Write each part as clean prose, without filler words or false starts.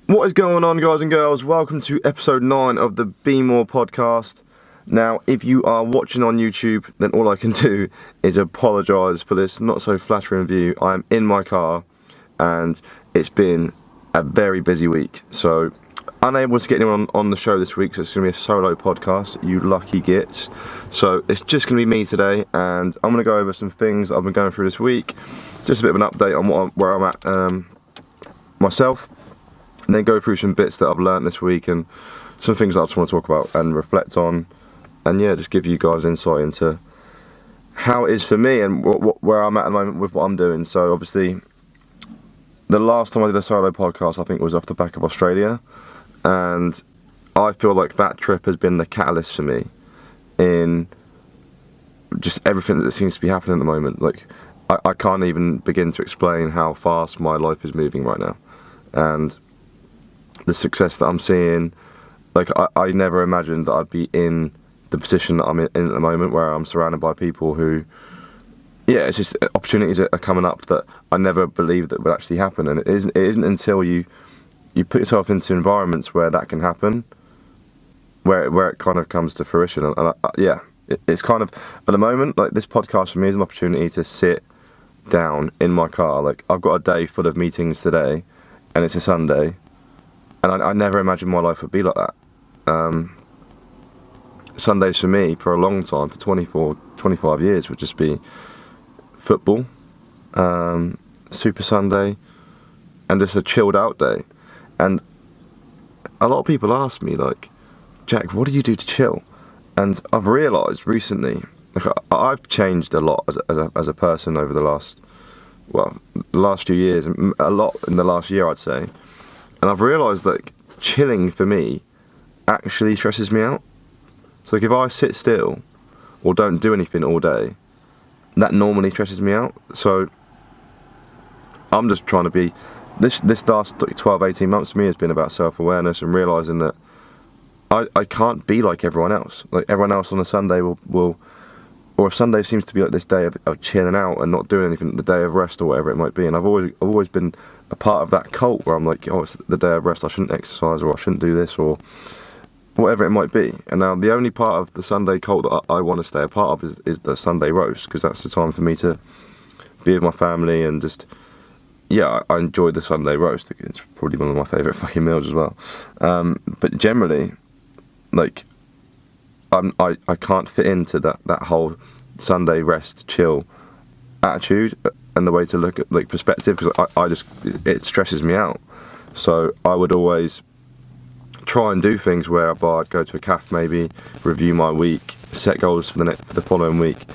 What is going on, guys and girls? Welcome to episode 9 of the Be More podcast. Now, if you are watching on YouTube, then all I can do is apologise for this not so flattering view. I'm in my car and it's been a very busy week, so unable to get anyone on the show this week, so it's going to be a solo podcast, you lucky gits. So it's just going to be me today, and I'm going to go over some things that I've been going through this week, just a bit of an update on where I'm at myself, and then go through some bits that I've learnt this week and some things that I just want to talk about and reflect on, and yeah, just give you guys insight into how it is for me and where I'm at the moment with what I'm doing. So obviously, the last time I did a solo podcast, I think, was off the back of Australia, and I feel like that trip has been the catalyst for me in just everything that seems to be happening at the moment. Like, I can't even begin to explain how fast my life is moving right now, and the success that I'm seeing. Like, I never imagined that I'd be in the position that I'm in at the moment, where I'm surrounded by people who, yeah, it's just opportunities are coming up that I never believed that would actually happen. And it isn't until you put yourself into environments where that can happen, where it kind of comes to fruition. And it's kind of, at the moment, like, this podcast for me is an opportunity to sit down in my car. Like, I've got a day full of meetings today, and it's a Sunday, and I never imagined my life would be like that. Sundays for me, for a long time, for 25 years, would just be football, Super Sunday, and just a chilled out day. And a lot of people ask me, like, Jack, what do you do to chill? And I've realised recently, like, I've changed a lot as a person over the last few years, a lot in the last year, I'd say. And I've realised that chilling for me actually stresses me out. So, like, if I sit still or don't do anything all day, that normally stresses me out. So I'm just trying to be, this last 12, 18 months for me has been about self-awareness and realising that I can't be like everyone else. Like, everyone else on a Sunday will or if Sunday seems to be like this day of chilling out and not doing anything, the day of rest or whatever it might be. And I've always been a part of that cult where I'm like, oh, it's the day of rest, I shouldn't exercise, or I shouldn't do this, or whatever it might be. And now the only part of the Sunday cult that I want to stay a part of is the Sunday roast, because that's the time for me to be with my family and just, yeah, I enjoy the Sunday roast. It's probably one of my favourite fucking meals as well. But generally, like, I can't fit into that whole Sunday rest, chill attitude and the way to look at, like, perspective, because it stresses me out. So I would always try and do things whereby I'd go to a cafe, maybe review my week, set goals for the following week,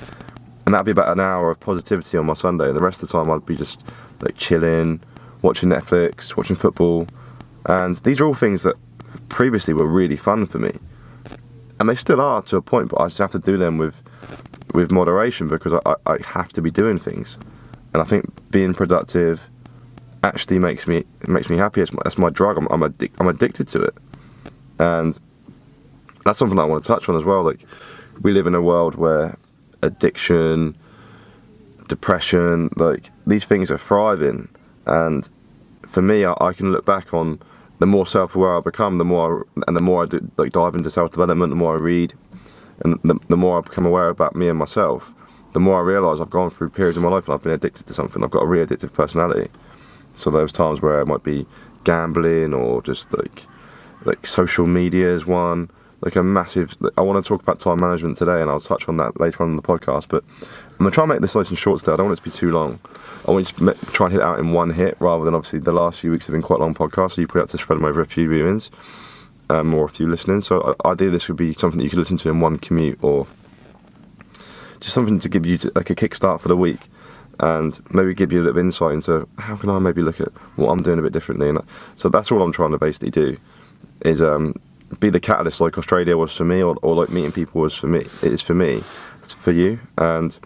and that'd be about an hour of positivity on my Sunday. The rest of the time I'd be just, like, chilling, watching Netflix, watching football, and these are all things that previously were really fun for me, and they still are to a point, but I just have to do them with moderation, because I have to be doing things. And I think being productive actually makes me happy. That's my drug. I'm addicted to it. And that's something I want to touch on as well. Like, we live in a world where addiction, depression, like, these things are thriving. And for me, I can look back on the more self-aware I become, the more I do, like, dive into self-development, the more I read, and the more I become aware about me and myself, the more I realise I've gone through periods in my life and I've been addicted to something. I've got a really addictive personality. So those times where it might be gambling, or just like social media is one, like a massive. I want to talk about time management today, and I'll touch on that later on in the podcast. But I'm gonna try and make this nice and short today. I don't want it to be too long. I want you to try and hit it out in one hit, rather than, obviously, the last few weeks have been quite long podcasts, so you probably have to spread them over a few viewings, or a few listening. So ideally, this would be something that you could listen to in one commute, or just something to give you like a kickstart for the week, and maybe give you a little insight into how can I maybe look at what I'm doing a bit differently. And so that's all I'm trying to basically do, is be the catalyst, like Australia was for me, or like meeting people was for me. It is for me. It's for you. And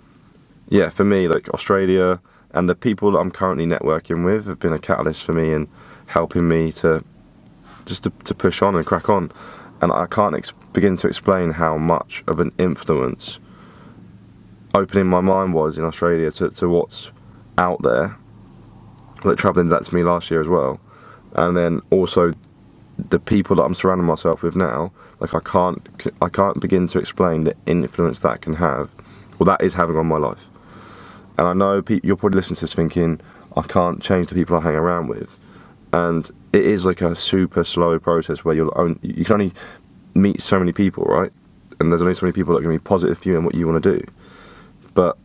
yeah, for me, like, Australia and the people that I'm currently networking with have been a catalyst for me in helping me to push on and crack on. And I can't begin to explain how much of an influence opening my mind was in Australia to what's out there. Like, travelling that to me last year as well. And then also the people that I'm surrounding myself with now, like I can't begin to explain the influence that can have, or that is having on my life. And I know you're probably listening to this thinking, I can't change the people I hang around with. And it is like a super slow process where you can only meet so many people, right? And there's only so many people that are going to be positive for you and what you want to do. But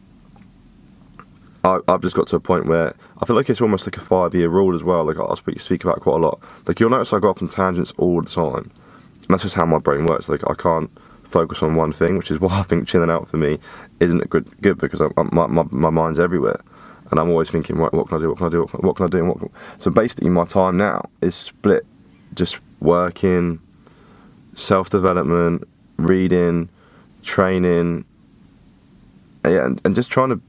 I've just got to a point where I feel like it's almost like a 5-year rule as well. Like I'll speak about quite a lot. Like you'll notice I go off on tangents all the time. And that's just how my brain works. Like I can't focus on one thing, which is why I think chilling out for me isn't good because my mind's everywhere. And I'm always thinking, right, what can I do? What can I do? What can I do? So basically my time now is split just working, self-development, reading, training, and just trying to...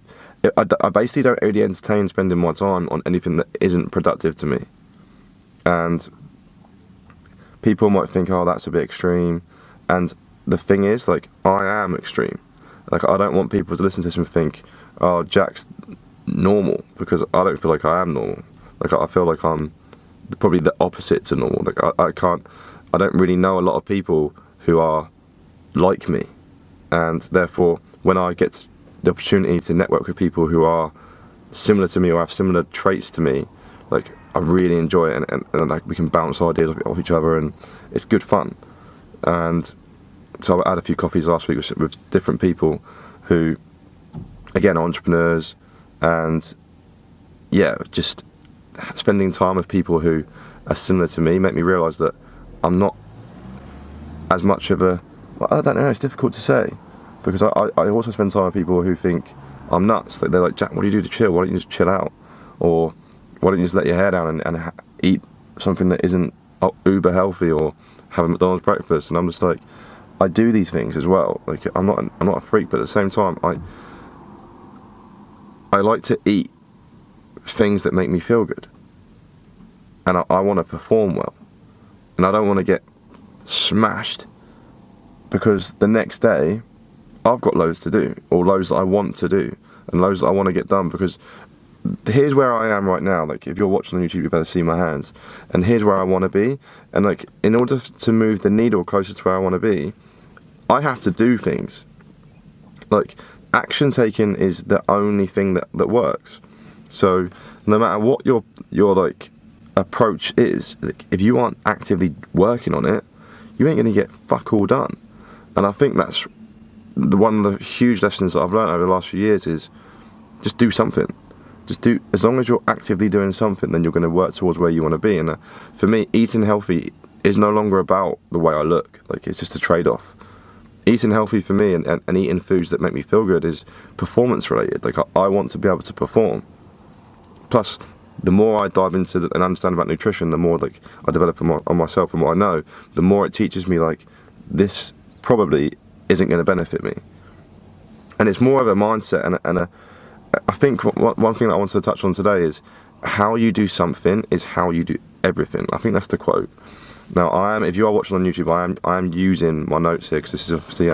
I basically don't really entertain spending my time on anything that isn't productive to me. And people might think, oh, that's a bit extreme. And the thing is, like, I am extreme. Like, I don't want people to listen to this and think, oh, Jack's normal, because I don't feel like I am normal. Like, I feel like I'm probably the opposite to normal. Like, I don't really know a lot of people who are like me. And therefore, when I get the opportunity to network with people who are similar to me or have similar traits to me, like I really enjoy it, and like we can bounce ideas off each other, and it's good fun. And so I had a few coffees last week with different people who, again, are entrepreneurs, and yeah, just spending time with people who are similar to me make me realise that I'm not as much of a... Well, I don't know, it's difficult to say. Because I also spend time with people who think I'm nuts. Like they're like, Jack, what do you do to chill? Why don't you just chill out? Or why don't you just let your hair down and eat something that isn't uber healthy, or have a McDonald's breakfast? And I'm just like, I do these things as well. Like I'm not a freak, but at the same time, I like to eat things that make me feel good, and I want to perform well, and I don't want to get smashed because the next day I've got loads to do, or loads that I want to do, and loads that I want to get done. Because here's where I am right now. Like, if you're watching on YouTube, you better see my hands. And here's where I want to be. And like, in order to move the needle closer to where I want to be, I have to do things. Like, action taking is the only thing that works. So no matter what your like approach is, like, if you aren't actively working on it, you ain't gonna get fuck all done. And I think that's one of the huge lessons that I've learned over the last few years is just do something. Just do, as long as you're actively doing something, then you're going to work towards where you want to be. And for me, eating healthy is no longer about the way I look. Like, it's just a trade-off. Eating healthy for me and eating foods that make me feel good is performance related. Like, I want to be able to perform. Plus, the more I dive into and understand about nutrition, the more like I develop on myself and what I know, the more it teaches me like this probably isn't going to benefit me. And it's more of a mindset, and I think one thing that I wanted to touch on today is how you do something is how you do everything. I think that's the quote. Now, if you are watching on YouTube, I am using my notes here because this is obviously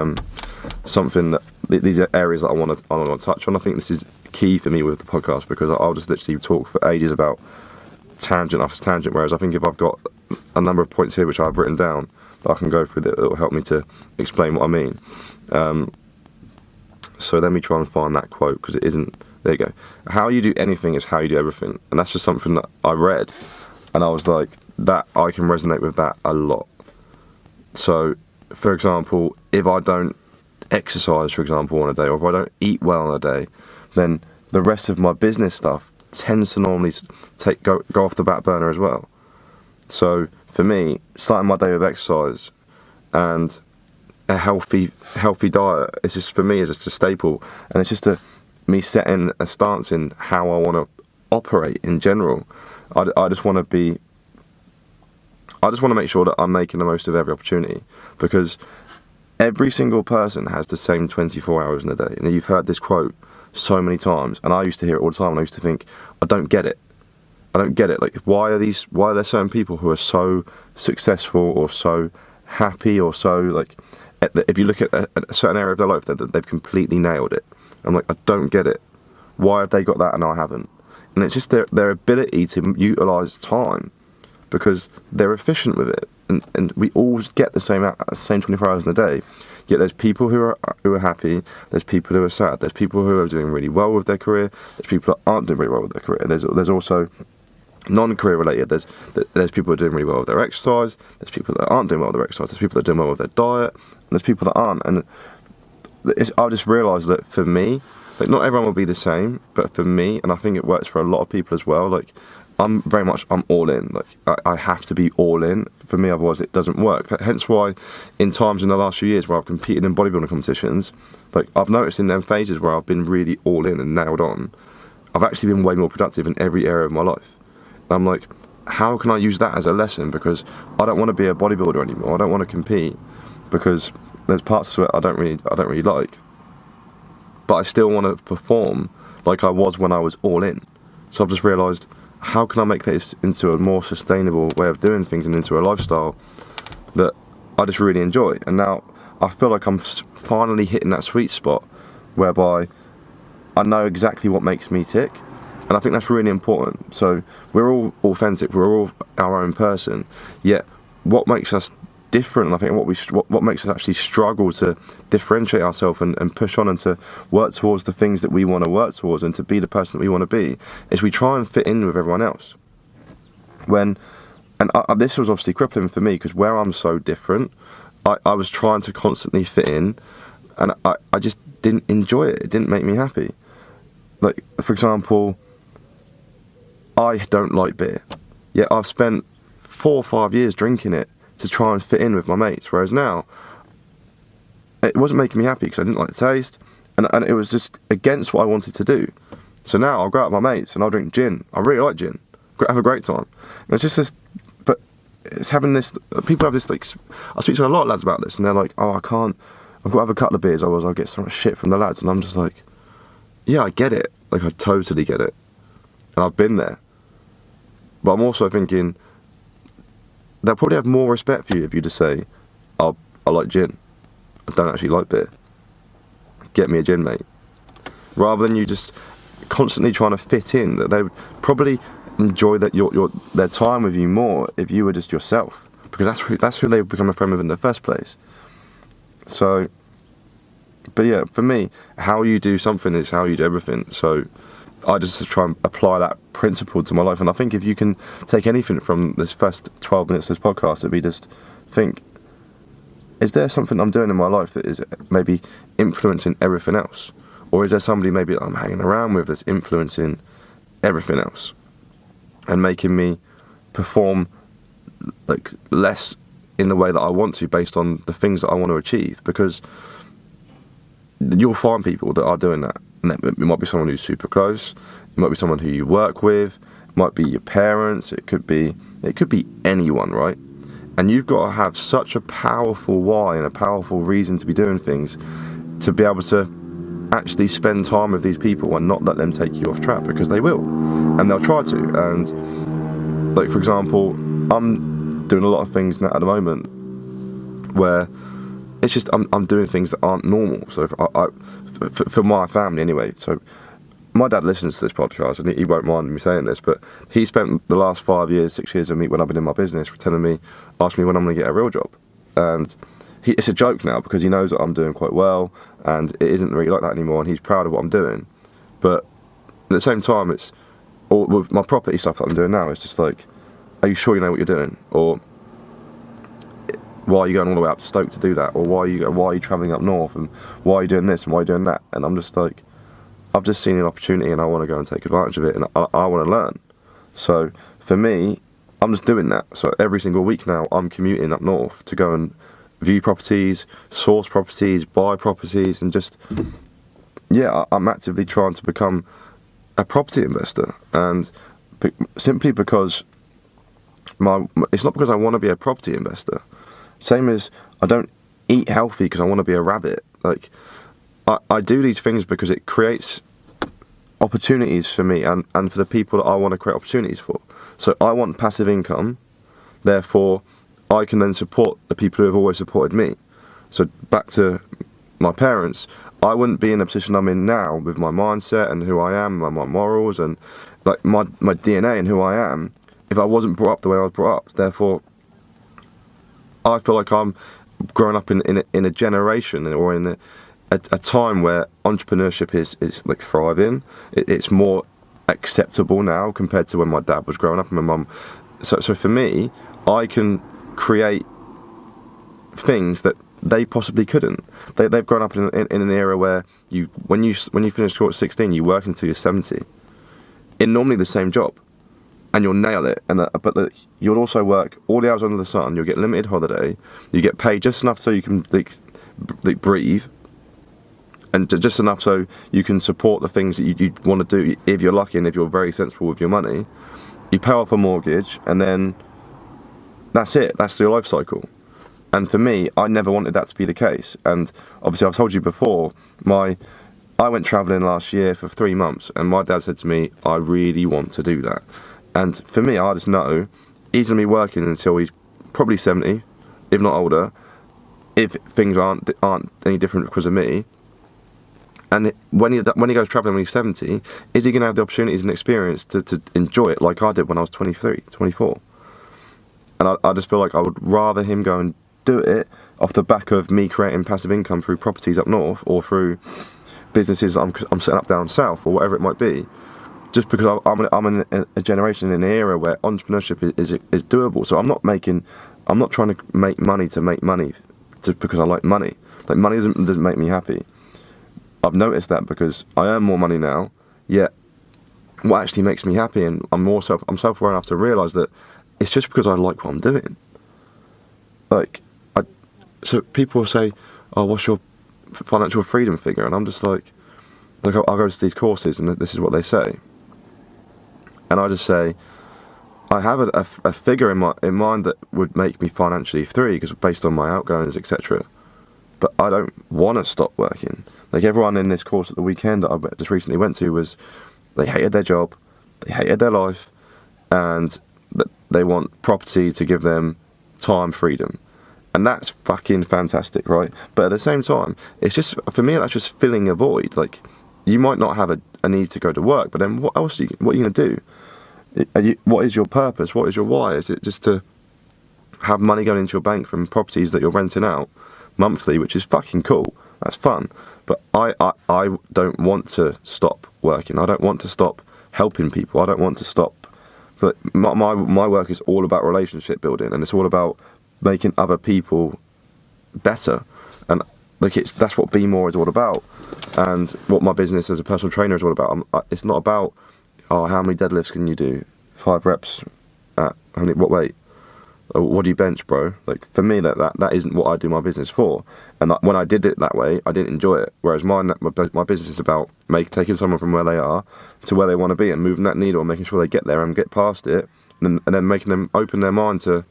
something that these are areas that I want to touch on. I think this is key for me with the podcast, because I'll just literally talk for ages about tangent after tangent, whereas I think if I've got a number of points here which I've written down that I can go through, that it'll help me to explain what I mean. So let me try and find that quote, because it isn't... There you go. How you do anything is how you do everything. And that's just something that I read, and I was like, that I can resonate with that a lot. So, for example, if I don't exercise, for example, on a day, or if I don't eat well on a day, then the rest of my business stuff tends to normally go off the back burner as well. So for me, starting my day with exercise and a healthy diet, it's just, for me, it's just a staple, and it's just me setting a stance in how I want to operate in general. I just want to make sure that I'm making the most of every opportunity, because every single person has the same 24 hours in a day. And you've heard this quote so many times, and I used to hear it all the time, and I used to think, I don't get it. Like, why are there certain people who are so successful or so happy or so, like, if you look at a certain area of their life, they've completely nailed it. I'm like, I don't get it. Why have they got that and I haven't? And it's just their ability to utilise time. because they're efficient with it, and we all get the same 24 hours in a day. Yet there's people who are happy, there's people who are sad, there's people who are doing really well with their career, there's people that aren't doing really well with their career. There's also non-career related. There's people who are doing really well with their exercise, there's people that aren't doing well with their exercise, there's people that are doing well with their diet, and there's people that aren't. And I just realised that for me, like, not everyone will be the same, but for me, and I think it works for a lot of people as well, like, I'm all in. Like, I have to be all in. For me, otherwise it doesn't work. Hence why, in times in the last few years where I've competed in bodybuilding competitions, like, I've noticed in them phases where I've been really all in and nailed on, I've actually been way more productive in every area of my life. And I'm like, how can I use that as a lesson? Because I don't want to be a bodybuilder anymore. I don't want to compete because there's parts of it I don't really like. But I still want to perform like I was when I was all in. So I've just realised, how can I make this into a more sustainable way of doing things and into a lifestyle that I just really enjoy? And now I feel like I'm finally hitting that sweet spot whereby I know exactly what makes me tick, and I think that's really important. So we're all authentic, we're all our own person, yet what makes us different, and I think what makes us actually struggle to differentiate ourselves and push on and to work towards the things that we want to work towards and to be the person that we want to be, is we try and fit in with everyone else. This was obviously crippling for me, because where I'm so different, I was trying to constantly fit in, and I just didn't enjoy it. It didn't make me happy. Like, for example, I don't like beer, yet I've spent 4 or 5 years drinking it to try and fit in with my mates, whereas now it wasn't making me happy because I didn't like the taste, and it was just against what I wanted to do. So now I'll go out with my mates and I'll drink gin. I really like gin, have a great time. And it's just this, but it's having this, people have this, like, I speak to a lot of lads about this, and they're like, oh, I've got to have a couple of beers, otherwise I'll get so much shit from the lads. And I'm just like, yeah, I get it, like, I totally get it, and I've been there. But I'm also thinking, they'll probably have more respect for you if you just say, I like gin, I don't actually like beer, get me a gin, mate. Rather than you just constantly trying to fit in, that they would probably enjoy that their time with you more if you were just yourself, because that's who they become a friend with in the first place. So, but yeah, for me, how you do something is how you do everything. So I just try and apply that principle to my life. And I think if you can take anything from this first 12 minutes of this podcast, it'd be just think, is there something I'm doing in my life that is maybe influencing everything else? Or is there somebody maybe that I'm hanging around with that's influencing everything else and making me perform like less in the way that I want to, based on the things that I want to achieve? Because you'll find people that are doing that. And it might be someone who's super close, it might be someone who you work with, it might be your parents, it could be anyone, right? And you've got to have such a powerful why and a powerful reason to be doing things, to be able to actually spend time with these people and not let them take you off track, because they will, and they'll try to. And like, for example, I'm doing a lot of things now at the moment where it's just I'm doing things that aren't normal. So for my family anyway. So my dad listens to this podcast, and he won't mind me saying this, but he spent the last 5 years, 6 years of me when I've been in my business telling me, ask me when I'm going to get a real job. And it's a joke now, because he knows that I'm doing quite well, and it isn't really like that anymore, and he's proud of what I'm doing. But at the same time, it's all with my property stuff that I'm doing now. It's just like, are you sure you know what you're doing? Or why are you going all the way up to Stoke to do that? Or why are you travelling up north? And why are you doing this? And why are you doing that? And I'm just like, I've just seen an opportunity and I want to go and take advantage of it, and I want to learn. So for me, I'm just doing that. So every single week now, I'm commuting up north to go and view properties, source properties, buy properties, and just, yeah, I'm actively trying to become a property investor. And simply because it's not because I want to be a property investor. Same as I don't eat healthy because I want to be a rabbit. Like, I do these things because it creates opportunities for me and for the people that I want to create opportunities for. So I want passive income, therefore I can then support the people who have always supported me. So back to my parents, I wouldn't be in the position I'm in now with my mindset and who I am and my morals and like my DNA and who I am if I wasn't brought up the way I was brought up. Therefore, I feel like I'm growing up in a generation or in a time where entrepreneurship is like thriving. It's more acceptable now compared to when my dad was growing up and my mum. So for me, I can create things that they possibly couldn't. They've grown up in an era where when you finish school at 16, you work until you're 70 in normally the same job, and you'll nail it. But you'll also work all the hours under the sun. You'll get limited holiday. You get paid just enough so you can breathe, and just enough so you can support the things that you want to do if you're lucky and if you're very sensible with your money. You pay off a mortgage, and then that's it. That's your life cycle. And for me, I never wanted that to be the case. And obviously, I've told you before, I went travelling last year for 3 months, and my dad said to me, I really want to do that. And for me, I just know he's going to be working until he's probably 70, if not older, if things aren't any different because of me. And when he goes travelling when he's 70, is he going to have the opportunities and experience to enjoy it like I did when I was 23, 24? And I just feel like I would rather him go and do it off the back of me creating passive income through properties up north or through businesses I'm setting up down south or whatever it might be, just because I'm in a generation, in an era where entrepreneurship is doable. So I'm not trying to make money just because I like money. Like, money doesn't make me happy. I've noticed that because I earn more money now, yet what actually makes me happy, and I'm self-aware enough to realise that it's just because I like what I'm doing. So people say, oh, what's your financial freedom figure? And I'm just like I'll go to these courses and this is what they say. And I just say, I have a figure in mind that would make me financially free because based on my outgoings, etc. But I don't want to stop working. Like, everyone in this course at the weekend that I just recently went to they hated their job, they hated their life, and they want property to give them time freedom. And that's fucking fantastic, right? But at the same time, it's just, for me, that's just filling a void. Like, you might not have a need to go to work, but then what are you going to do? What is your purpose? What is your why? Is it just to have money going into your bank from properties that you're renting out monthly, which is fucking cool? That's fun. But I don't want to stop working. I don't want to stop helping people. I don't want to stop. But my work is all about relationship building, and it's all about making other people better. And that's what Be More is all about, and what my business as a personal trainer is all about. It's not about, oh, how many deadlifts can you do? 5 reps at what weight? Or what do you bench, bro? Like, for me, that isn't what I do my business for. And when I did it that way, I didn't enjoy it. Whereas my business is about taking someone from where they are to where they want to be, and moving that needle and making sure they get there and get past it, and then making them open their mind to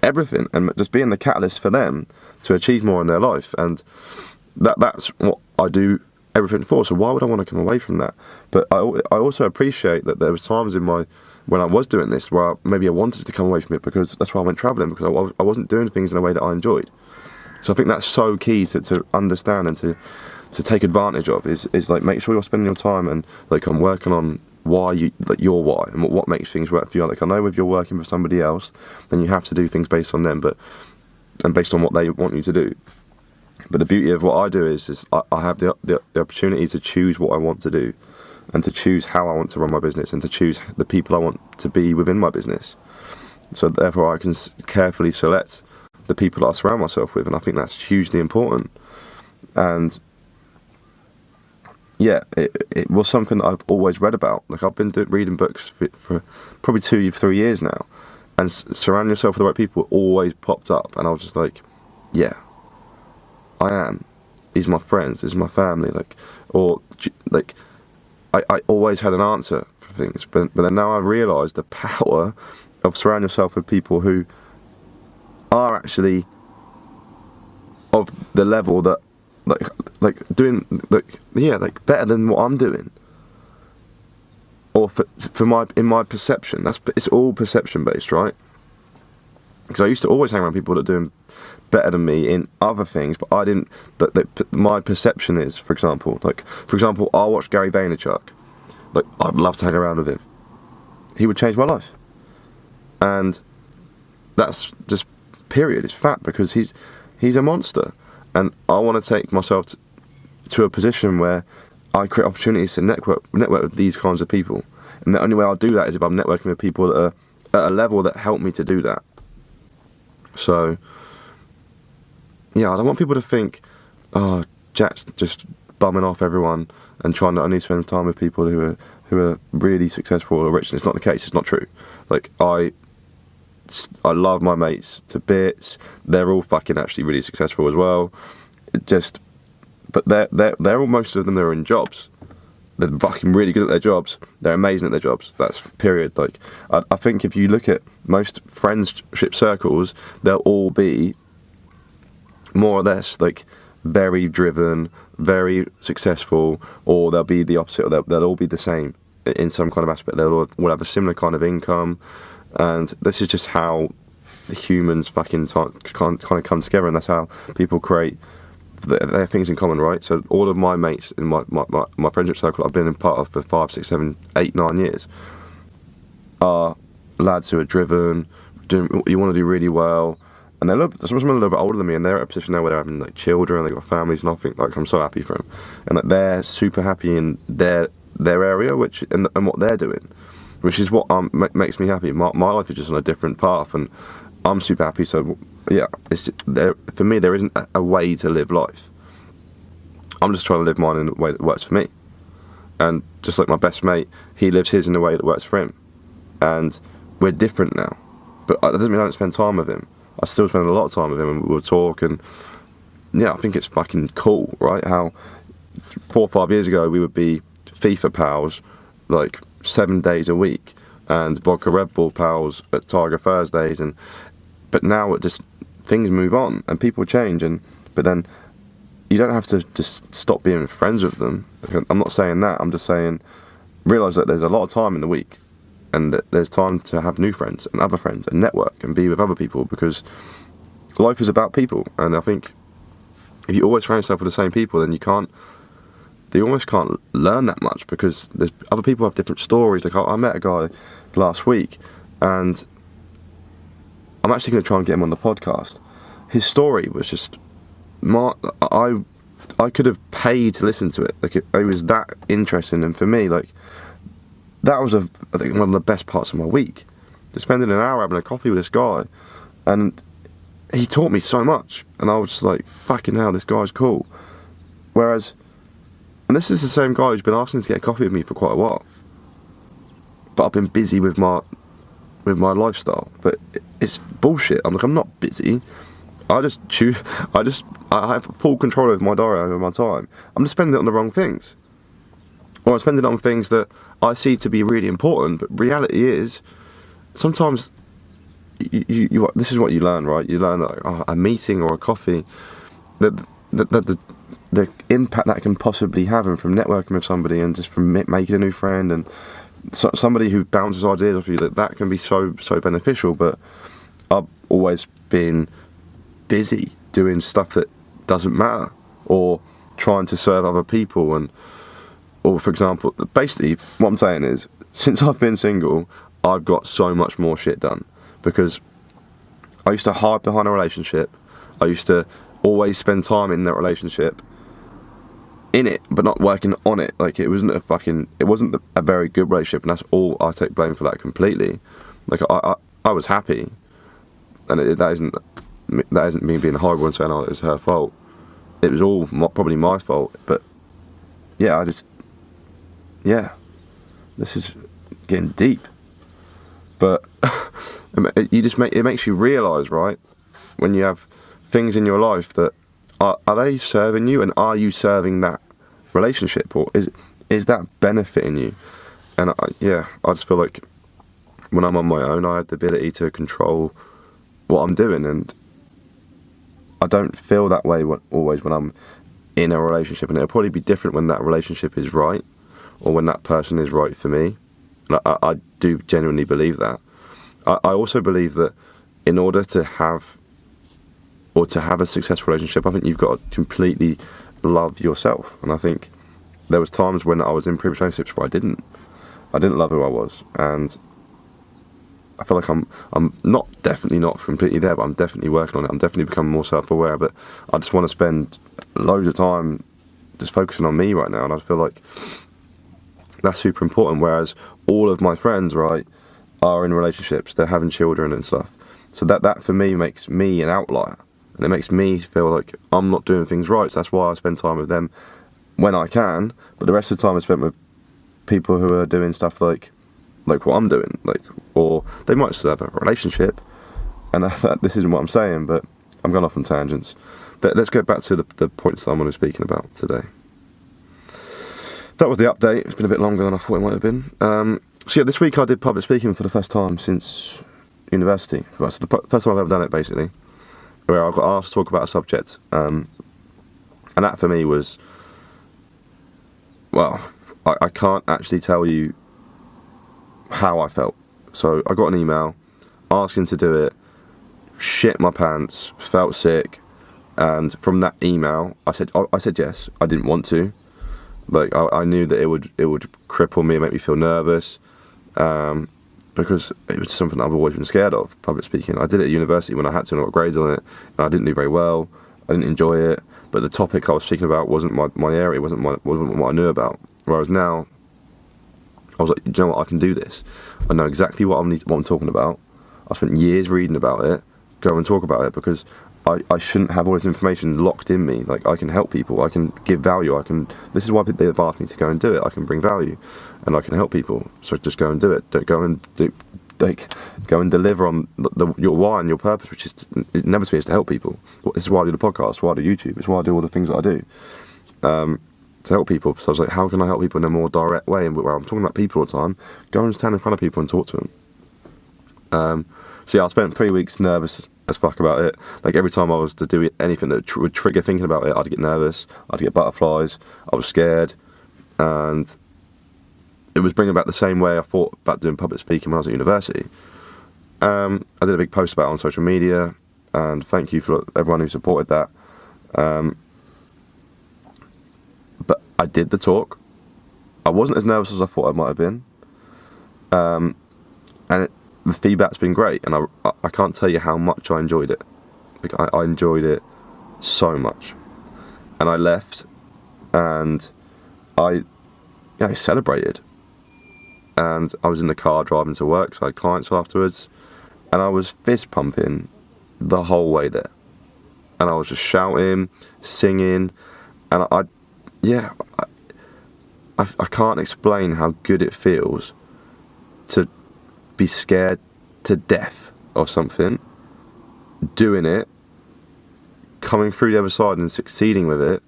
everything, and just being the catalyst for them to achieve more in their life. And that's what I do everything for. So why would I want to come away from that? But I also appreciate that there was times when I was doing this where maybe I wanted to come away from it, because that's why I went travelling, because I wasn't doing things in a way that I enjoyed. So I think that's so key to understand and to take advantage of, is like, make sure you're spending your time and like I'm working on your why and what makes things work for you. Like, I know if you're working for somebody else, then you have to do things based on them, and based on what they want you to do. But the beauty of what I do is I have the opportunity to choose what I want to do, and to choose how I want to run my business, and to choose the people I want to be within my business. So therefore I can carefully select the people that I surround myself with, and I think that's hugely important. And yeah, it was something that I've always read about. Like, I've been reading books for probably 2-3 years now, and surrounding yourself with the right people always popped up, and I was just like, yeah, I am. These are my friends, this is my family, I always had an answer for things, but then now I realise the power of surrounding yourself with people who are actually of the level that doing better than what I'm doing, or in my perception. It's all perception based, right? Because I used to always hang around people that are doing better than me in other things, but I didn't. My perception is, for example, I watched Gary Vaynerchuk. Like, I'd love to hang around with him. He would change my life. and that's just period. It's fact, because he's a monster, and I want to take myself to a position where I create opportunities to network with these kinds of people, and the only way I'll do that is if I'm networking with people that are at a level that help me to do that. So, yeah, I don't want people to think, oh, Jack's just bumming off everyone and trying to only spend time with people who are really successful or rich. And it's not the case. It's not true. Like, I love my mates to bits. They're all fucking actually really successful as well. But they're all, most of them, they're in jobs. They're fucking really good at their jobs. They're amazing at their jobs. That's period. Like, I think if you look at most friendship circles, they'll all be more or less like very driven, very successful, or they'll be the opposite. Or they'll all be the same in some kind of aspect. They'll all have a similar kind of income, and this is just how the humans fucking kind of come together, and that's how people create their things in common, right? So all of my mates in my friendship circle I've been in part of for 5, 6, 7, 8, 9 years are lads who are driven, you want to do really well, and some of them are a little bit older than me, and they're at a position now where they're having like children, and they've got families, and I think, like, I'm so happy for them, and like, they're super happy in their area, and what they're doing, which is what makes me happy. My life is just on a different path, and I'm super happy. So yeah, for me, there isn't a way to live life. I'm just trying to live mine in a way that works for me. And just like my best mate, he lives his in a way that works for him. And we're different now. But that doesn't mean I don't spend time with him. I still spend a lot of time with him, and we'll talk. And yeah, I think it's fucking cool, right? How 4 or 5 years ago we would be FIFA pals like 7 days a week, and vodka Red Bull pals at Tiger Thursdays, but now it just, things move on and people change, but then you don't have to just stop being friends with them. I'm not saying that. I'm just saying realise that there's a lot of time in the week, and that there's time to have new friends and other friends and network and be with other people, because life is about people. And I think if you always surround yourself with the same people, then you almost can't learn that much, because there's other people have different stories. Like, I met a guy last week, and I'm actually going to try and get him on the podcast. His story was just, I could have paid to listen to it. Like, it was that interesting, and for me, like, that was I think one of the best parts of my week. Just spending an hour having a coffee with this guy, and he taught me so much, and I was just like, fucking hell, this guy's cool. Whereas, and this is the same guy who's been asking to get a coffee with me for quite a while, but I've been busy with my lifestyle. But it's bullshit. I'm not busy. I have full control over my diary, over my time. I'm just spending it on the wrong things, or I'm spending it on things that I see to be really important. But reality is, sometimes this is what you learn, right? You learn that a meeting or a coffee, that the impact that can possibly have, and from networking with somebody and just from making a new friend, and somebody who bounces ideas off you, that can be so beneficial. But I've always been busy doing stuff that doesn't matter, or trying to serve other people, or for example, basically what I'm saying is, since I've been single, I've got so much more shit done, because I used to hide behind a relationship. I used to always spend time in that relationship, in it, but not working on it. Like, it wasn't a very good relationship, and that's all. I take blame for that completely. Like, I was happy, and that isn't me being horrible and saying, oh, it was her fault. It was all probably my fault. But yeah, this is getting deep. But it makes you realise, right, when you have things in your life that are they serving you, and are you serving that relationship, or is that benefiting you? And I just feel like when I'm on my own, I have the ability to control what I'm doing, and I don't feel that way always when I'm in a relationship, and it'll probably be different when that relationship is right, or when that person is right for me. And I do genuinely believe that. I also believe that in order to have a successful relationship, I think you've got to completely love yourself. And I think there was times when I was in previous relationships where I didn't love who I was, and I feel like I'm not definitely not completely there, but I'm definitely working on it. I'm definitely becoming more self-aware, but I just want to spend loads of time just focusing on me right now, and I feel like that's super important. Whereas all of my friends, right, are in relationships, they're having children and stuff. So that for me makes me an outlier, and it makes me feel like I'm not doing things right. So that's why I spend time with them when I can. But the rest of the time I spent with people who are doing stuff like what I'm doing, or they might still have a relationship. And this isn't what I'm saying, but I'm going off on tangents. Let's go back to the points that I'm going to be speaking about today. That was the update. It's been a bit longer than I thought it might have been. So yeah, this week I did public speaking for the first time since university. Right, so the first time I've ever done it, basically, where I got asked to talk about a subject. And that for me was, well, I can't actually tell you how I felt. So I got an email asking to do it, shit my pants, felt sick, and from that email I said yes. I didn't want to. I knew that it would cripple me and make me feel nervous, because it was something I've always been scared of, public speaking. I did it at university when I had to, and I got grades on it, and I didn't do very well. I didn't enjoy it, but the topic I was speaking about wasn't my area, wasn't what I knew about. Whereas now, I was like, you know what, I can do this. I know exactly what I'm talking about. I spent years reading about it, go and talk about it, because I shouldn't have all this information locked in me. I can help people, I can give value, this is why they've asked me to go and do it. I can bring value, and I can help people, so just go and do it. Don't go and go and deliver on your why and your purpose, which is it never to me is to help people. This is why I do the podcast, why I do YouTube, it's why I do all the things that I do, to help people. So I was like, how can I help people in a more direct way, and where I'm talking about people all the time, go and stand in front of people and talk to them. So yeah, I spent 3 weeks nervous as fuck about it. Every time I was to do anything that would trigger thinking about it, I'd get nervous, I'd get butterflies, I was scared, and it was bringing back the same way I thought about doing public speaking when I was at university. I did a big post about it on social media, and thank you for everyone who supported that. But I did the talk. I wasn't as nervous as I thought I might have been, and the feedback's been great, and I can't tell you how much I enjoyed it. I enjoyed it so much, and I left, and I celebrated, and I was in the car driving to work, so I had clients afterwards, and I was fist pumping the whole way there, and I was just shouting, singing, and I can't explain how good it feels to be scared to death of something, doing it, coming through the other side and succeeding with it.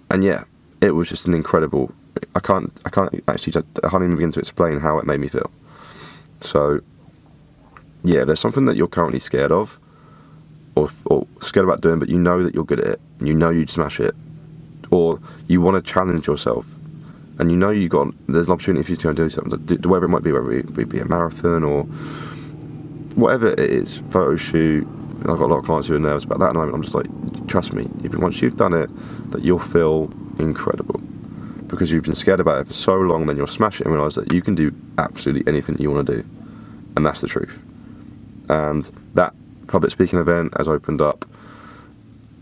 And yeah, it was just an incredible, I can't even begin to explain how it made me feel. So yeah, there's something that you're currently scared of, or scared about doing, but you know that you're good at it, and you know you'd smash it, or you want to challenge yourself, and you know there's an opportunity for you to go and do something, whatever it might be, whether it be a marathon or whatever it is, photo shoot. I've got a lot of clients who are nervous about that, and I'm just like, trust me, once you've done it, that you'll feel incredible, because you've been scared about it for so long. Then you'll smash it and realise that you can do absolutely anything you want to do, and that's the truth. And that public speaking event has opened up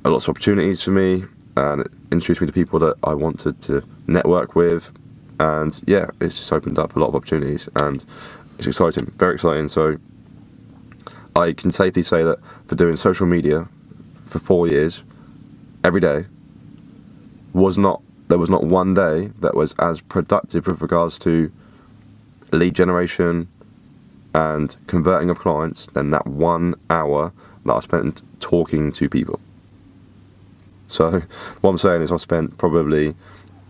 a lot of opportunities for me, and it introduced me to people that I wanted to network with, and yeah, it's just opened up a lot of opportunities, and it's exciting, very exciting. So I can safely say that for doing social media for 4 years, every day, there was not one day that was as productive with regards to lead generation and converting of clients than that 1 hour that I spent talking to people. So what I'm saying is I spent probably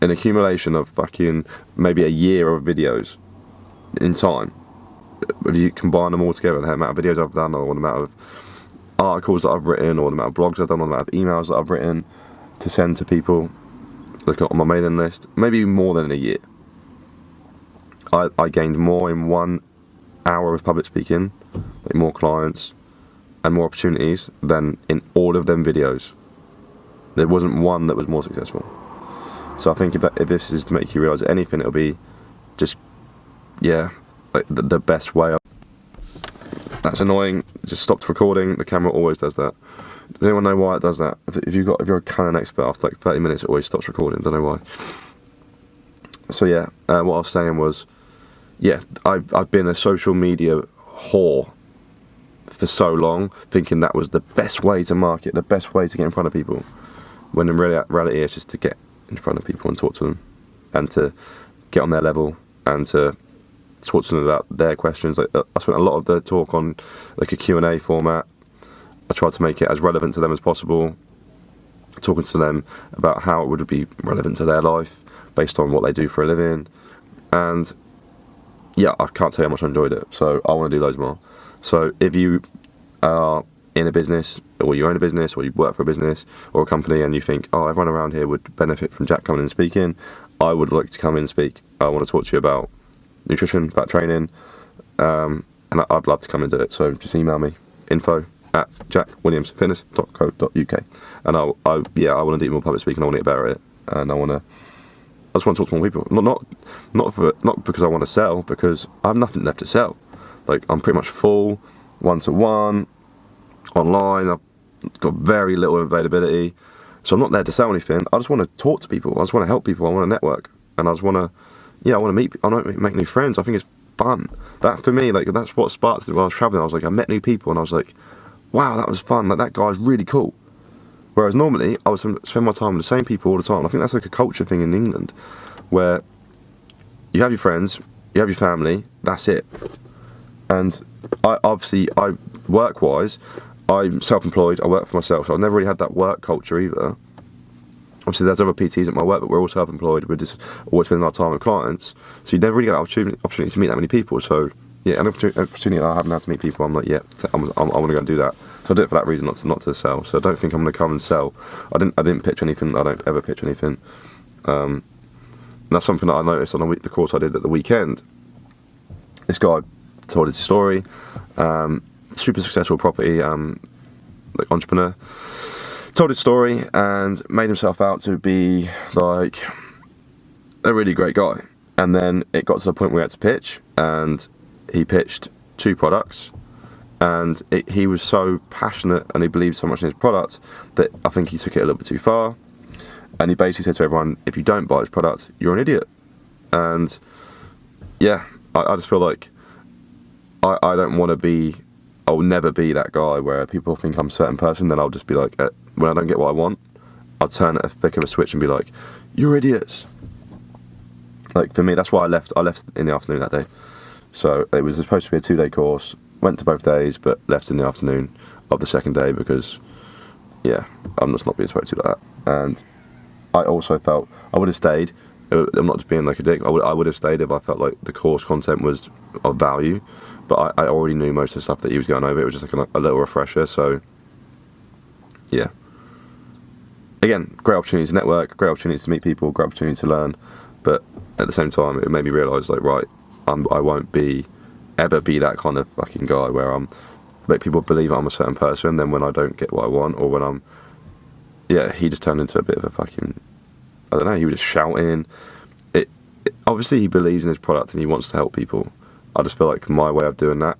an accumulation of fucking maybe a year of videos in time. If you combine them all together, the amount of videos I've done, or the amount of articles that I've written, or the amount of blogs I've done, or the amount of emails that I've written to send to people, look on my mailing list, maybe more than a year. I gained more in 1 hour of public speaking, more clients and more opportunities than in all of them videos. There wasn't one that was more successful. So I think if this is to make you realise anything, it'll be just, yeah, the best way That's annoying. It just stopped recording. The camera always does that. Does anyone know why it does that? If you're a Canon expert, after like 30 minutes, it always stops recording. Don't know why. So yeah, what I was saying was, yeah, I've been a social media whore for so long, thinking that was the best way to market, the best way to get in front of people. When in reality, it's just to get in front of people and talk to them, and to get on their level, and to talk to them about their questions. Like, I spent a lot of the talk on like a Q&A format. I tried to make it as relevant to them as possible, talking to them about how it would be relevant to their life based on what they do for a living. And yeah, I can't tell you how much I enjoyed it, so I want to do loads more. So if you are in a business, or you own a business, or you work for a business or a company, and you think, oh, everyone around here would benefit from Jack coming and speaking, I would like to come in and speak. I want to talk to you about nutrition, about training, and I'd love to come and do it. So just email me, info@jackwilliamsfitness.co.uk, and I want to do more public speaking. I want to get better at it, and I just want to talk to more people. Not because I want to sell, because I have nothing left to sell. Like, I'm pretty much full, one-to-one, online. I've got very little availability, so I'm not there to sell anything. I just want to talk to people. I just want to help people. I want to network, and I just want to, I want to meet. I want to make new friends. I think it's fun. That for me, like, that's what sparked it when I was traveling. I was like, I met new people, and I was like, wow, that was fun. Like, that guy's really cool. Whereas normally, I would spend my time with the same people all the time. I think that's like a culture thing in England, where you have your friends, you have your family, that's it. And I work-wise, I'm self-employed, I work for myself, so I've never really had that work culture either. Obviously, there's other PTs at my work, but we're all self-employed, we're just always spending our time with clients, so you never really get the opportunity to meet that many people. So yeah, an opportunity I haven't had to meet people, I'm like, yeah, I want to go and do that. So I did it for that reason, not to sell. So I don't think I'm going to come and sell. I didn't pitch anything. I don't ever pitch anything. And that's something that I noticed on the course I did at the weekend. This guy told his story. Super successful property like entrepreneur. Told his story and made himself out to be like a really great guy. And then it got to the point where we had to pitch, and he pitched 2 products. And he was so passionate and he believed so much in his product that I think he took it a little bit too far. And he basically said to everyone, if you don't buy his product, you're an idiot. And yeah, I just feel like I don't want to be, I'll never be that guy where people think I'm a certain person, then I'll just be like, when I don't get what I want, I'll turn at a flick of a switch and be like, you're idiots. Like, for me, that's why I left in the afternoon that day. So it was supposed to be a 2-day course. Went to both days, but left in the afternoon of the second day because, yeah, I'm just not being spoken to like that. And I also felt I would have stayed. I'm not just being like a dick. I would have stayed if I felt like the course content was of value. But I already knew most of the stuff that he was going over. It was just like a little refresher. So, yeah. Again, great opportunity to network, great opportunity to meet people, great opportunity to learn. But at the same time, it made me realise, like, right, I won't ever be that kind of fucking guy where make people believe I'm a certain person, then when I don't get what I want, or when he just turned into a bit of a fucking, I don't know, he was just shouting. Obviously he believes in his product and he wants to help people. I just feel like my way of doing that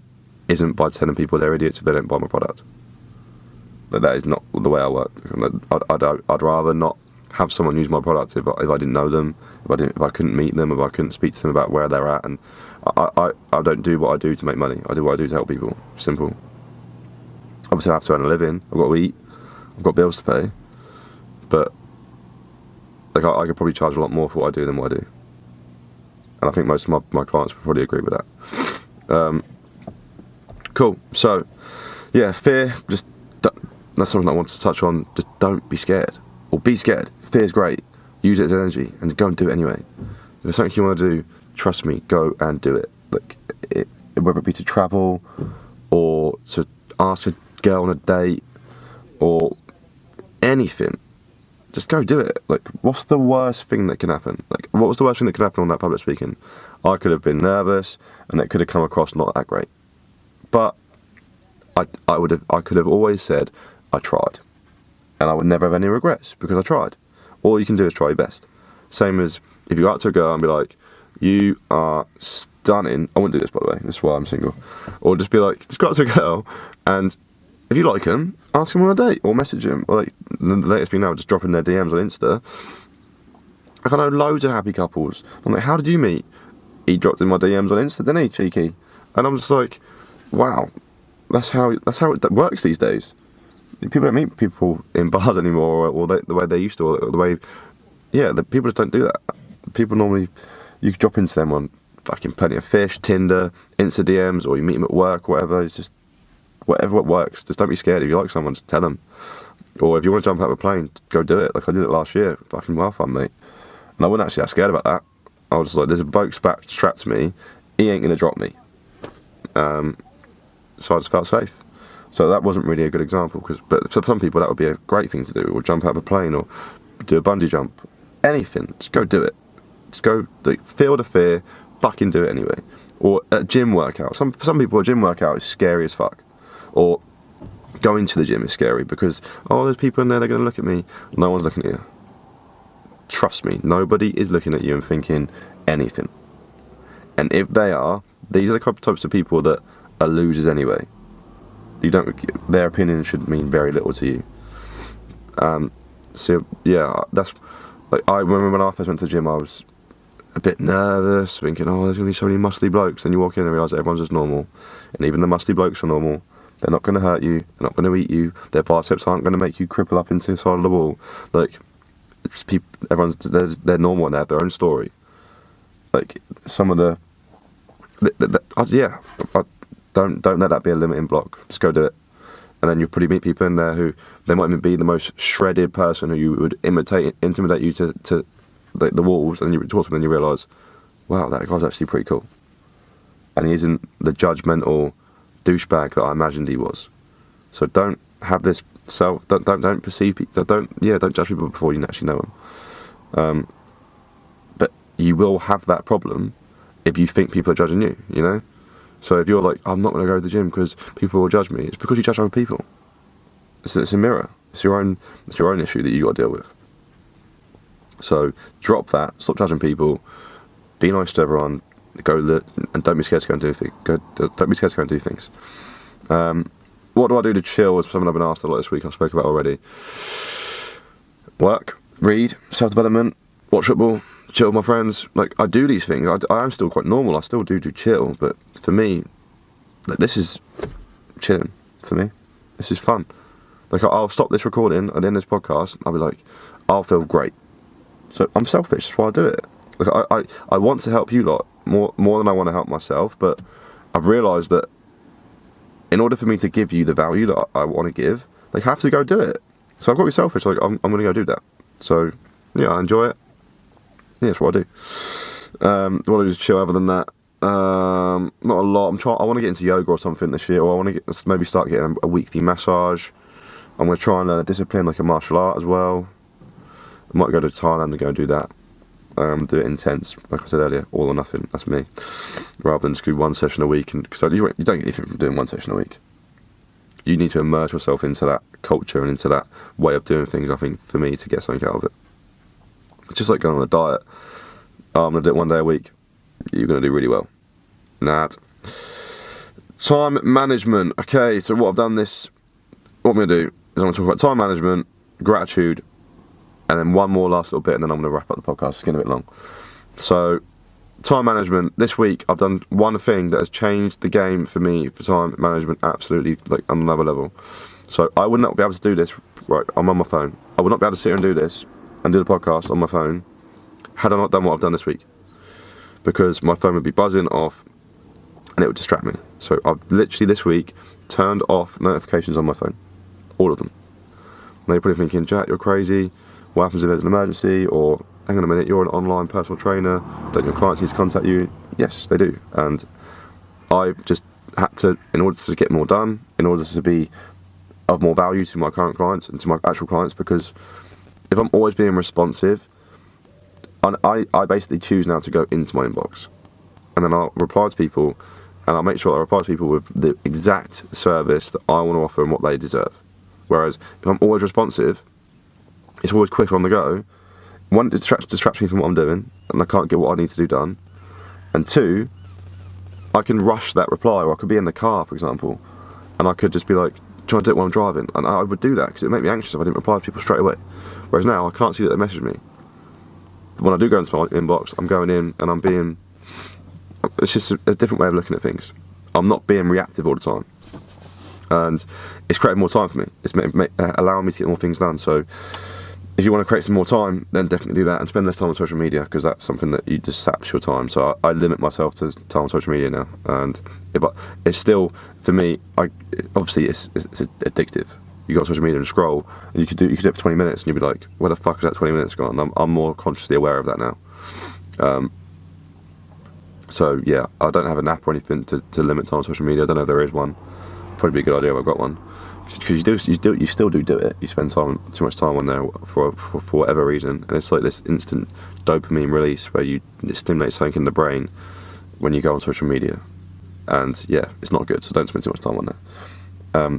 isn't by telling people they're idiots if they don't buy my product. Like, that is not the way I work. I'd rather not have someone use my product if I didn't know them, if I couldn't meet them, if I couldn't speak to them about where they're at. And I don't do what I do to make money. I do what I do to help people. Simple. Obviously I have to earn a living. I've got to eat. I've got bills to pay. But like, I could probably charge a lot more for what I do than what I do. And I think most of my clients would probably agree with that. Cool. So yeah, fear, that's something I wanted to touch on. Just don't be scared. Or be scared. Fear's great. Use it as energy and go and do it anyway. If there's something you want to do, trust me, go and do it. Like, whether it be to travel, or to ask a girl on a date, or anything, just go do it. Like, what's the worst thing that can happen? Like, what was the worst thing that could happen on that public speaking? I could have been nervous, and it could have come across not that great. But I could have always said, I tried. And I would never have any regrets, because I tried. All you can do is try your best. Same as if you go out to a girl and be like, you are stunning. I wouldn't do this, by the way. This is why I'm single. Or just be like, just go up to a girl, and if you like them, ask them on a date, or message them. Or like, the latest thing now, just dropping their DMs on Insta. Like, I know loads of happy couples. I'm like, how did you meet? He dropped in my DMs on Insta, didn't he, cheeky? And I'm just like, wow, that's how it works these days. People don't meet people in bars anymore, or the way they used to, or the way, the people just don't do that. People normally, you can drop into them on fucking Plenty of Fish, Tinder, Insta DMs, or you meet them at work, whatever. It's just whatever works. Just don't be scared. If you like someone, just tell them. Or if you want to jump out of a plane, go do it. Like I did it last year. Fucking well fun, mate. And I wasn't actually that scared about that. I was like, there's a bloke strapped to me. He ain't gonna drop me. So I just felt safe. So that wasn't really a good example, but for some people that would be a great thing to do, or jump out of a plane, or do a bungee jump, anything. Just go do it. Just go feel the fear, fucking do it anyway. Or a gym workout. Some people, a gym workout is scary as fuck. Or going to the gym is scary because there's people in there, they're gonna look at me. No one's looking at you. Trust me, nobody is looking at you and thinking anything. And if they are, these are the types of people that are losers anyway. Their opinion should mean very little to you. So yeah, that's like I remember when I first went to the gym, I was a bit nervous, thinking, there's gonna be so many muscly blokes. And you walk in and realise that everyone's just normal, and even the muscly blokes are normal. They're not gonna hurt you. They're not gonna eat you. Their biceps aren't gonna make you cripple up into the side of the wall. Like they're normal and they have their own story. Like some of don't let that be a limiting block. Just go do it. And then you'll probably meet people in there who, they might even be the most shredded person who you would intimidate you to the walls, and you talk to them and you realise, wow, that guy's actually pretty cool. And he isn't the judgmental douchebag that I imagined he was. So don't have this don't perceive people, don't judge people before you actually know them. But you will have that problem if you think people are judging you, you know? So if you're like, I'm not going to go to the gym because people will judge me, it's because you judge other people. It's a mirror. It's your own issue that you got to deal with. So drop that. Stop judging people. Be nice to everyone. And don't be scared to go and do things. Don't be scared to go and do things. What do I do to chill? Is something I've been asked a lot this week. I spoke about already. Work, read, self-development, watch football, chill with my friends. Like, I do these things. I am still quite normal. I still do chill, but for me, like, this is chilling for me. This is fun. Like, I'll stop this recording at the end of this podcast. I'll be like, I'll feel great. So I'm selfish. That's why I do it. Like, I want to help you lot more than I want to help myself. But I've realised that in order for me to give you the value that I want to give, I have to go do it. So I've got to be selfish. Like, I'm going to go do that. So yeah, I enjoy it. Yeah, that's what I do. What I do is chill. Other than that, not a lot. I want to get into yoga or something this year, or I want to maybe start getting a weekly massage. I'm going to try and learn a discipline like a martial art as well. I might go to Thailand and go and do that. Do it intense, like I said earlier, all or nothing. That's me. Rather than just do one session a week, because you don't get anything from doing one session a week. You need to immerse yourself into that culture and into that way of doing things. I think for me to get something out of it, it's just like going on a diet. I'm gonna do it one day a week. You're gonna do really well. Time management. Okay, so what I've done what I'm gonna do is I'm gonna talk about time management, gratitude, and then one more last little bit, and then I'm going to wrap up the podcast. It's getting a bit long. So, time management. This week, I've done one thing that has changed the game for me for time management absolutely, like, on another level. So, I would not be able to do this, right, I'm on my phone. I would not be able to sit here and do this and do the podcast on my phone had I not done what I've done this week. Because my phone would be buzzing off and it would distract me. So, I've literally this week turned off notifications on my phone. All of them. Now, you're probably thinking, Jack, you're crazy. What happens if there's an emergency? Or, hang on a minute, you're an online personal trainer, don't your clients need to contact you? Yes, they do. And I've just had to, in order to get more done, in order to be of more value to my current clients and to my actual clients, because if I'm always being responsive, I basically choose now to go into my inbox. And then I'll reply to people, and I'll make sure I reply to people with the exact service that I want to offer and what they deserve. Whereas, if I'm always responsive, it's always quick on the go. One, it distracts me from what I'm doing, and I can't get what I need to do done. And 2, I can rush that reply, or I could be in the car, for example, and I could just be like, trying to do it while I'm driving, and I would do that because it would make me anxious if I didn't reply to people straight away. Whereas now, I can't see that they message me. But when I do go into my inbox, I'm going in and I'm being... It's just a different way of looking at things. I'm not being reactive all the time. And it's creating more time for me. It's allowing me to get more things done. So if you want to create some more time, then definitely do that and spend less time on social media, because that's something that you just saps your time. So I limit myself to time on social media now. And it's still, for me, obviously it's addictive. You go on social media and scroll, and you could do it for 20 minutes, and you'd be like, where the fuck is that 20 minutes gone? I'm more consciously aware of that now. So yeah, I don't have an app or anything to limit time on social media. I don't know if there is one. Probably be a good idea if I've got one, because you still do it. You spend too much time on there for whatever reason, and it's like this instant dopamine release where it stimulates something in the brain when you go on social media, and yeah, it's not good. So don't spend too much time on there.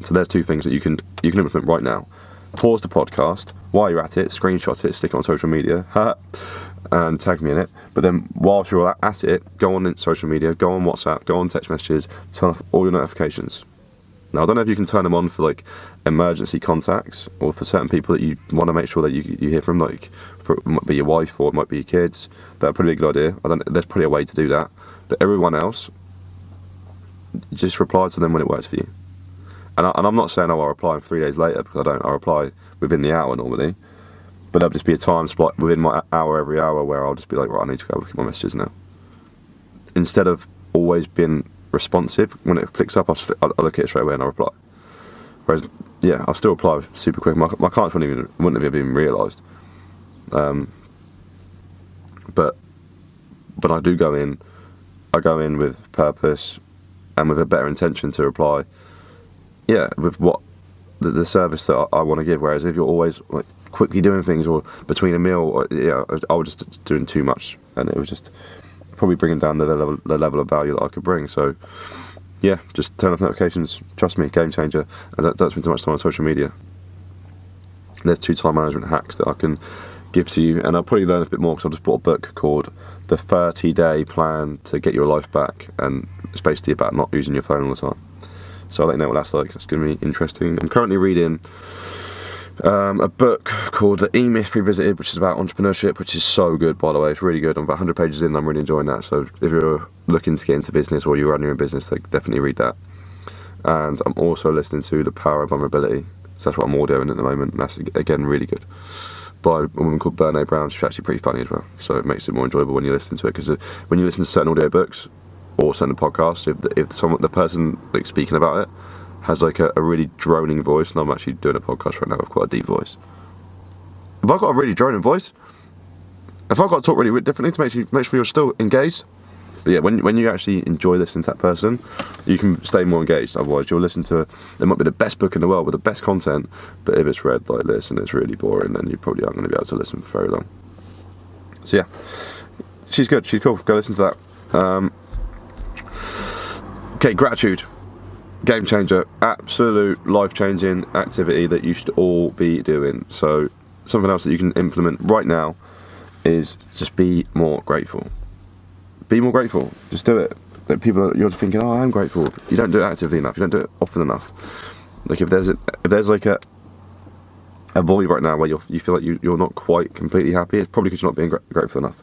So there's 2 things that you can implement right now. Pause the podcast while you're at it, screenshot it, stick it on social media, and tag me in it. But then whilst you're at it, go on social media, go on WhatsApp, go on text messages, turn off all your notifications. Now, I don't know if you can turn them on for like emergency contacts, or for certain people that you want to make sure that you hear from, like it might be your wife or it might be your kids. That'd probably be a good idea. There's probably a way to do that. But everyone else, just reply to them when it works for you. And I'm not saying, I'll reply 3 days later, because I don't. I reply within the hour normally. But there'll just be a time slot within my hour, every hour, where I'll just be like, right, I need to go look at my messages now. Instead of always being responsive, when it flicks up, I'll look at it straight away and I'll reply. Whereas, yeah, I'll still reply super quick. My clients wouldn't have even realised. But I do go in. I go in with purpose and with a better intention to reply. Yeah, with what the service that I want to give. Whereas if you're always like quickly doing things, or between a meal, I was just doing too much, and it was just probably bringing down the level of value that I could bring. So yeah, just turn off notifications. Trust me, game changer. And don't spend too much time on social media. There's 2 time management hacks that I can give to you, and I'll probably learn a bit more because I just bought a book called The 30-Day Plan to Get Your Life Back, and it's basically about not using your phone all the time. So I'll let you know what that's like. It's going to be interesting. I'm currently reading a book called The E-Myth Revisited, which is about entrepreneurship, which is so good, by the way. It's really good. I'm about 100 pages in, and I'm really enjoying that. So if you're looking to get into business, or you're running your own business, then definitely read that. And I'm also listening to The Power of Vulnerability. So that's what I'm audioing at the moment. And that's, again, really good. By a woman called Brené Brown. She's actually pretty funny as well. So it makes it more enjoyable when you listen to it. Because when you listen to certain audio books or certain podcasts, if the person like speaking about it has like a really droning voice, and I'm actually doing a podcast right now with quite a deep voice. If I've got a really droning voice, if I've got to talk really differently to make sure you're still engaged. But yeah, when you actually enjoy listening to that person, you can stay more engaged. Otherwise, you'll listen to, it might be the best book in the world with the best content, but if it's read like this and it's really boring, then you probably aren't going to be able to listen for very long. So yeah, she's good, she's cool, go listen to that. Okay, gratitude. Game changer. Absolute life-changing activity that you should all be doing. So something else that you can implement right now is just be more grateful. Be more grateful. Just do it. That you're thinking, oh, I'm grateful. You don't do it actively enough. You don't do it often enough. Like if there's like a void right now where you feel like you're not quite completely happy, it's probably because you're not being grateful enough.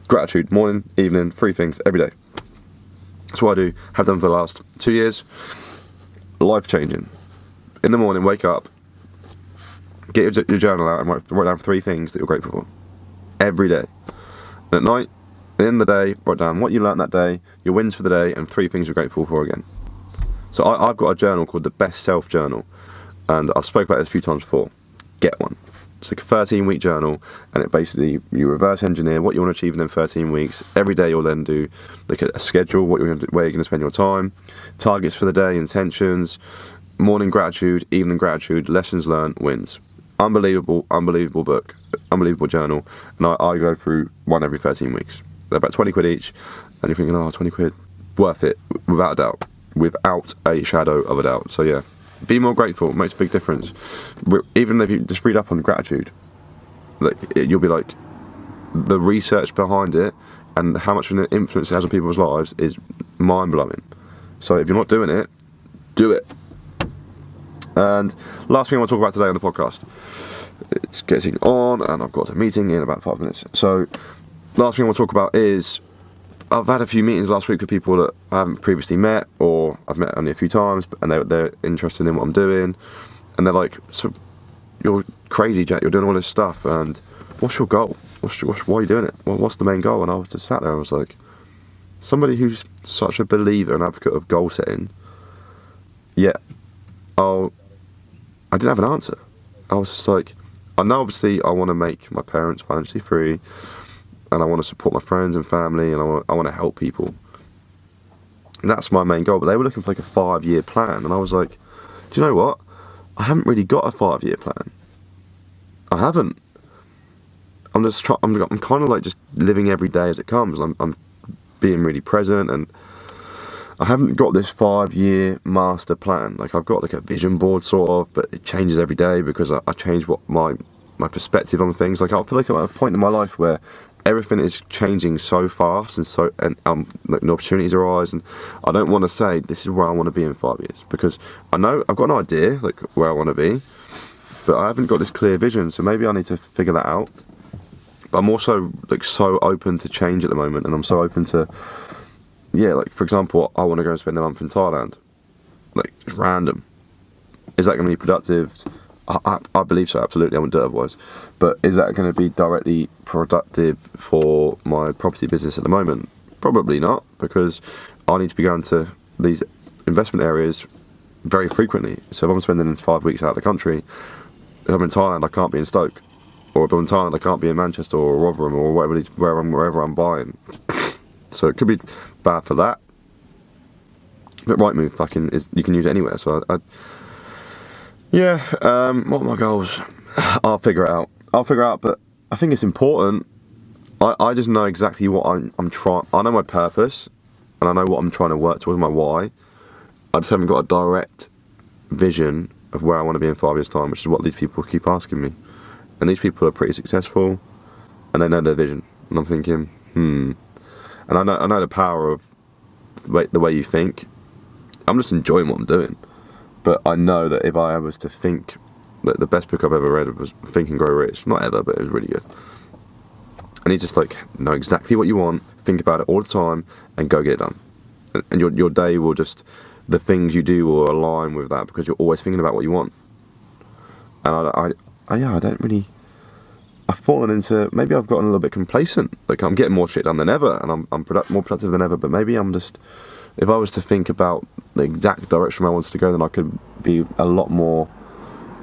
Gratitude, morning, evening, 3 things every day. That's what I do. Have done for the last 2 years. Life changing. In the morning, wake up, get your journal out, and write down 3 things that you're grateful for every day. And at night, in the day, write down what you learnt that day, your wins for the day, and 3 things you're grateful for again. So I've got a journal called the Best Self Journal, and I've spoken about this a few times before. Get one. It's like a 13-week journal, and it basically, you reverse engineer what you want to achieve in them 13 weeks. Every day you'll then do like a schedule, where you're going to spend your time, targets for the day, intentions, morning gratitude, evening gratitude, lessons learned, wins. Unbelievable book, unbelievable journal, and I go through one every 13 weeks. They're about 20 quid each, and you're thinking, oh, 20 quid, worth it, without a doubt, without a shadow of a doubt. So yeah. Be more grateful. It makes a big difference. Even if you just read up on gratitude, you'll be like, the research behind it and how much of an influence it has on people's lives is mind-blowing. So if you're not doing it, do it. And last thing I want to talk about today on the podcast, it's getting on and I've got a meeting in about 5 minutes. So last thing I want to talk about is I've had a few meetings last week with people that I haven't previously met, or I've met only a few times, and they're interested in what I'm doing, and they're like, so you're crazy, Jack, you're doing all this stuff, and what's your goal? Why are you doing it? What's the main goal? And I was just sat there, I was like, somebody who's such a believer and advocate of goal setting, yet I didn't have an answer. I was just like, I know obviously I want to make my parents financially free, and I want to support my friends and family, and I want to help people. And that's my main goal. But they were looking for like a 5-year plan, and I was like, do you know what? I haven't really got a 5-year plan. I haven't. I'm kind of like just living every day as it comes. I'm being really present, and I haven't got this 5-year master plan. Like, I've got like a vision board sort of, but it changes every day because I change what my perspective on things. Like, I feel like I'm at a point in my life where everything is changing so fast, and like, the opportunities arise, and I don't want to say this is where I want to be in 5 years, because I know I've got an idea like where I want to be, but I haven't got this clear vision. So maybe I need to figure that out. But I'm also like so open to change at the moment, and I'm so open to, yeah, like for example, I want to go and spend a month in Thailand, like just random. Is that going to be productive? I believe so, absolutely. I wouldn't do it otherwise. But is that going to be directly productive for my property business at the moment? Probably not, because I need to be going to these investment areas very frequently. So if I'm spending 5 weeks out of the country, if I'm in Thailand, I can't be in Stoke. Or if I'm in Thailand, I can't be in Manchester or Rotherham or whatever it is, wherever I'm buying. So it could be bad for that. But Rightmove fucking is, you can use it anywhere. So yeah, what are my goals? I'll figure it out. But I think it's important. I just know exactly what I'm trying. I know my purpose, and I know what I'm trying to work towards, my why. I just haven't got a direct vision of where I want to be in 5 years' time, which is what these people keep asking me. And these people are pretty successful, and they know their vision. And I'm thinking, And I know the power of the way you think. I'm just enjoying what I'm doing. But I know that if I was to think, that the best book I've ever read was Think and Grow Rich. Not ever, but it was really good. And you just like know exactly what you want, think about it all the time, and go get it done. And your day will just, the things you do will align with that, because you're always thinking about what you want. And I don't really. I've fallen into, maybe I've gotten a little bit complacent. Like, I'm getting more shit done than ever, and I'm more productive than ever. But maybe I'm just, if I was to think about the exact direction I wanted to go, then I could be a lot more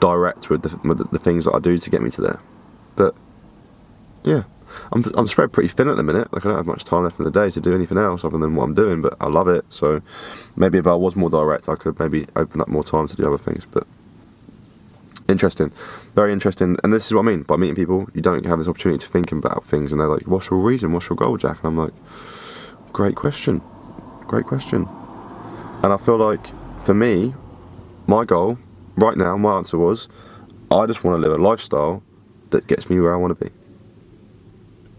direct with the things that I do to get me to there. But yeah, I'm spread pretty thin at the minute. Like, I don't have much time left in the day to do anything else other than what I'm doing. But I love it. So maybe if I was more direct, I could maybe open up more time to do other things. But interesting, very interesting. And this is what I mean by meeting people. You don't have this opportunity to think about things, and they're like, what's your reason, what's your goal, Jack? And I'm like, great question. And I feel like, for me, my goal right now, my answer was, I just want to live a lifestyle that gets me where I want to be,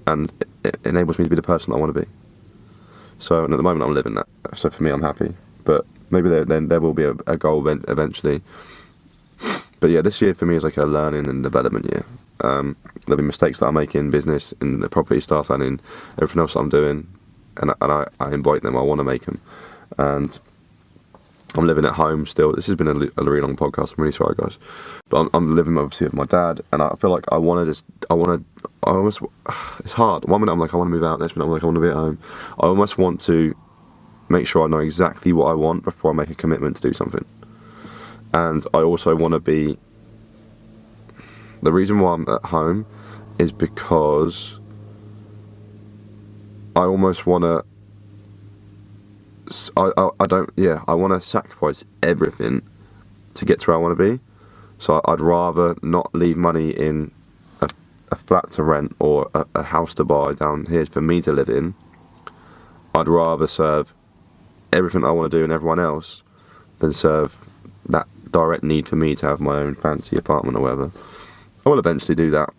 and it enables me to be the person I want to be. So, and at the moment I'm living that, so for me I'm happy. But maybe there will be a goal eventually. But yeah, this year for me is like a learning and development year. There'll be mistakes that I make in business, in the property stuff, and in everything else that I'm doing, and I invite them. I want to make them. And I'm living at home still. This has been a really long podcast. I'm really sorry, guys. But I'm living obviously with my dad, and I feel like I almost, it's hard. One minute I'm like, I want to move out. Next minute I'm like, I want to be at home. I almost want to make sure I know exactly what I want before I make a commitment to do something. And I also want to be, the reason why I'm at home is because I almost want to, I want to sacrifice everything to get to where I want to be. So I'd rather not leave money in a flat to rent or a house to buy down here for me to live in. I'd rather serve everything I want to do and everyone else than serve that direct need for me to have my own fancy apartment or whatever. I will eventually do that.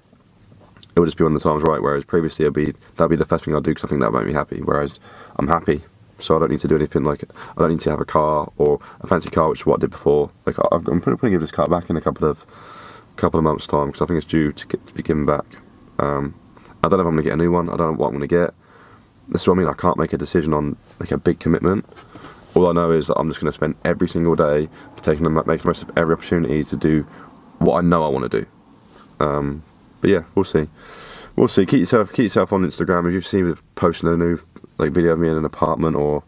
it will just be when the time's right. Whereas previously that'd be the first thing I'd do because I think that would make me happy. Whereas I'm happy, so I don't need to do anything. Like, I don't need to have a car or a fancy car, which is what I did before. Like, I'm probably give this car back in a couple of months' time because I think it's due to be given back. I don't know if I'm going to get a new one. I don't know what I'm going to get. This is what I mean. I can't make a decision on like a big commitment. All I know is that I'm just going to spend every single day making the most of every opportunity to do what I know I want to do. But yeah, we'll see. Keep yourself on Instagram. If you've seen me posting a new video of me in an apartment or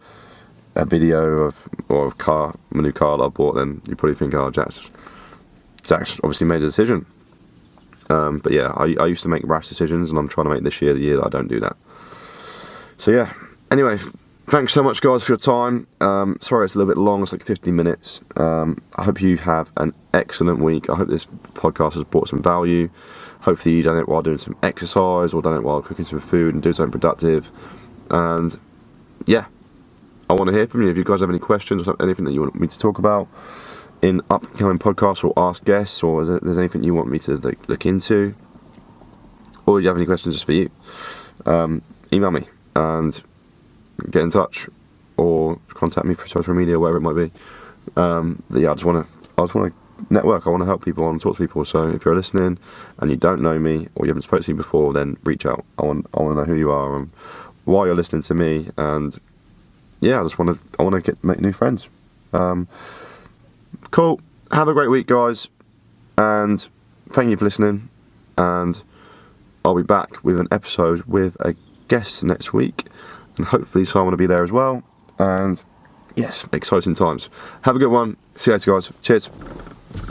a video of my new car that I bought, then you probably think, oh, Jack's obviously made a decision. But yeah, I used to make rash decisions, and I'm trying to make this year the year that I don't do that. So yeah. Anyway, thanks so much, guys, for your time. Sorry it's a little bit long. It's like 15 minutes. I hope you have an excellent week. I hope this podcast has brought some value. Hopefully you done it while doing some exercise or done it while cooking some food and doing something productive. And yeah, I want to hear from you. If you guys have any questions or anything that you want me to talk about in upcoming podcasts, or ask guests, or there's anything you want me to look into, or if you have any questions just for you, email me and get in touch, or contact me through social media, wherever it might be. Yeah, I just want to network. I want to help people. I want to talk to people. So if you're listening and you don't know me or you haven't spoken to me before, then reach out. I want to know who you are and why you're listening to me. And yeah, I want to make new friends. Cool. Have a great week, guys, and thank you for listening. And I'll be back with an episode with a guest next week, and hopefully someone will be there as well. And yes, exciting times. Have a good one. See you later, guys. Cheers.